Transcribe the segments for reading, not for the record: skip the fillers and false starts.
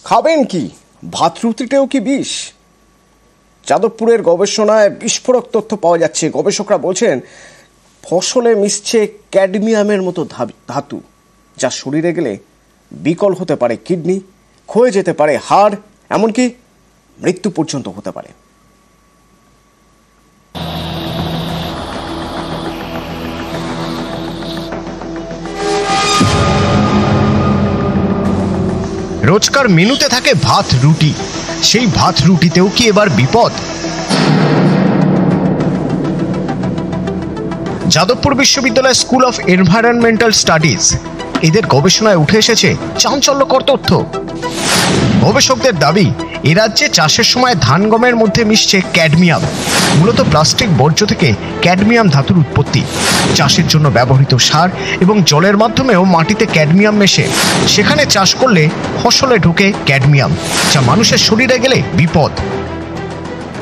খাবেন কি? ভাত রুটিতেও কি বিষ? যাদবপুরের গবেষণায় বিস্ফোরক তথ্য পাওয়া যাচ্ছে। গবেষকরা বলছেন ফসলে মিশছে ক্যাডমিয়ামের মতো ধাতু, যা শরীরে গেলে বিকল হতে পারে কিডনি, ক্ষয়ে যেতে পারে হাড়, এমনকি মৃত্যু পর্যন্ত হতে পারে। রোজকার মেনুতে থাকে ভাত রুটি, সেই ভাত রুটিতেও কি এবার বিপদ? যাদবপুর বিশ্ববিদ্যালয় স্কুল অফ এনভায়রনমেন্টাল স্টাডিজ এদের গবেষণায় উঠে এসেছে চাঞ্চল্যকর তথ্য। গবেষকদের দাবি, এ রাজ্যে চাষের সময় ধান গমের মধ্যে মিশছে ক্যাডমিয়াম। মূলত প্লাস্টিক বর্জ্য থেকে ক্যাডমিয়াম ধাতুর উৎপত্তি। চাষের জন্য ব্যবহৃত সার এবং জলের মাধ্যমেও মাটিতে ক্যাডমিয়াম মেশে। সেখানে চাষ করলে ফসলে ঢোকে ক্যাডমিয়াম, যা মানুষের শরীরে গেলে বিপদ।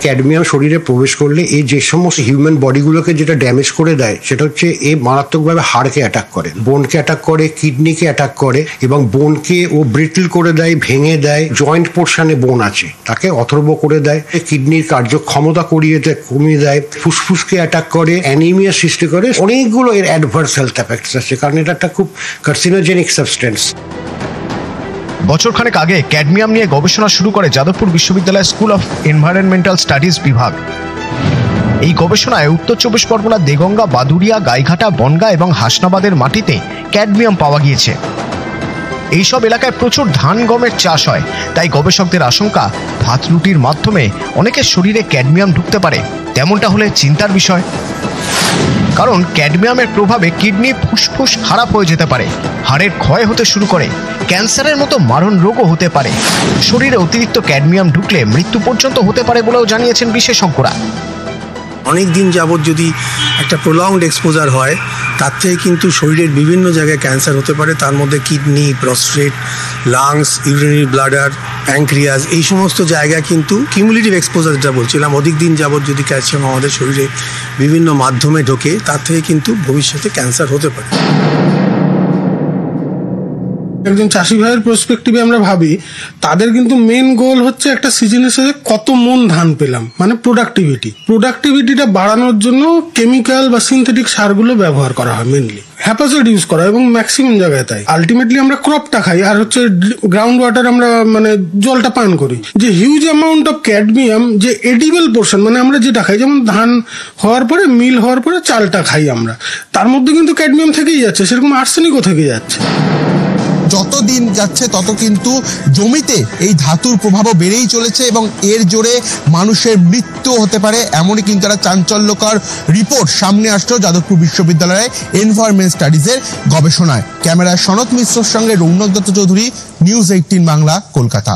ক্যাডমিয়াম শরীরে প্রবেশ করলে এই যে সমস্ত হিউম্যান বডিগুলোকে যেটা ড্যামেজ করে দেয়, সেটা হচ্ছে এ মারাত্মকভাবে হাড়কে অ্যাটাক করে, বোনকে অ্যাটাক করে, কিডনিকে অ্যাটাক করে এবং বোনকে ও ব্রিটল করে দেয়, ভেঙে দেয়। জয়েন্ট পোর্শনে বোন আছে তাকে অথর্ব করে দেয়, কিডনির কার্যক্ষমতা কমিয়ে দেয়, ফুসফুসকে অ্যাটাক করে, অ্যানিমিয়া সৃষ্টি করে। অনেকগুলো এর অ্যাডভার্স হেলথ এফেক্টস আছে, কারণ এটা একটা খুব কার্সিনোজেনিক সাবস্টেন্স। বছরখানেক আগে ক্যাডমিয়াম নিয়ে গবেষণা শুরু করে যাদবপুর বিশ্ববিদ্যালয় স্কুল অফ এনভায়রনমেন্টাল স্টাডিজ বিভাগ। এই গবেষণায় উত্তর 24 পরগনা দেগঙ্গা, বাদুড়িয়া, গাইঘাটা, বনগা এবং হাসনাবাদের মাটিতে ক্যাডমিয়াম পাওয়া গিয়েছে। এইসব এলাকায় প্রচুর ধান গমের চাষ হয়, তাই গবেষকদের আশঙ্কা ভাত রুটির মাধ্যমে অনেকের শরীরে ক্যাডমিয়াম ঢুকতে পারে। তেমনটা হলে চিন্তার বিষয়, কারণ ক্যাডমিয়ামের প্রভাবে কিডনি, ফুসফুস খারাপ হয়ে যেতে পারে, হাড়ের ক্ষয় হতে শুরু করে, ক্যান্সারের মতো মারণ রোগও হতে পারে। শরীরে অতিরিক্ত ক্যাডমিয়াম ঢুকলে মৃত্যু পর্যন্ত হতে পারে বলেও জানিয়েছেন বিশেষজ্ঞরা। অনেক দিন যাবৎ যদি একটা প্রলংড এক্সপোজার হয়, তার থেকে কিন্তু শরীরের বিভিন্ন জায়গায় ক্যান্সার হতে পারে। তার মধ্যে kidney, prostate, lungs, urinary bladder, pancreas, এই সমস্ত জায়গায় কিন্তু কিউমুলেটিভ এক্সপোজার যেটা বলছিলাম, অধিক দিন যাবৎ যদি ক্যালসিয়াম আমাদের শরীরে বিভিন্ন মাধ্যমে ঢোকে, তার থেকে কিন্তু ভবিষ্যতে ক্যান্সার হতে পারে। একজন চাষি ভাইয়ের পার্সপেক্টিভে আমরা ভাবি, তাদের কিন্তু মেন গোল হচ্ছে একটা সিজনের সাথে কত মন ধান পেলাম, মানে প্রোডাক্টিভিটিটা বাড়ানোর জন্য কেমিক্যাল বা সিনথেটিক সারগুলো ব্যবহার করা হয়, মেনলি হ্যাপাসাইড ইউজ করা, এবং ম্যাক্সিমাম জায়গায় তাই। আলটিমেটলি আমরা ক্রপটা খাই, আর হচ্ছে গ্রাউন্ড ওয়াটার আমরা মানে জলটা পান করি। যে হিউজ অ্যামাউন্ট অফ ক্যাডমিয়াম, যে এডিবল পোর্শন, মানে আমরা যেটা খাই, যেমন ধান হওয়ার পরে, মিল হওয়ার পরে চালটা খাই আমরা, তার মধ্যে কিন্তু ক্যাডমিয়াম থেকেই যাচ্ছে, সেরকম আর্সেনিকও থেকে যাচ্ছে। যত দিন যাচ্ছে তত কিন্তু জমিতে এই ধাতুর প্রভাবও বেড়েই চলেছে এবং এর জোরে মানুষের মৃত্যু হতে পারে, এমনই কিন্তু একটা চাঞ্চল্যকর রিপোর্ট সামনে আসলো যাদবপুর বিশ্ববিদ্যালয়ের এনভায়রনমেন্ট স্টাডিজের গবেষণায়। ক্যামেরায় সনত মিশ্রর সঙ্গে রৌনক দত্ত চৌধুরী, নিউজ 18 বাংলা, কলকাতা।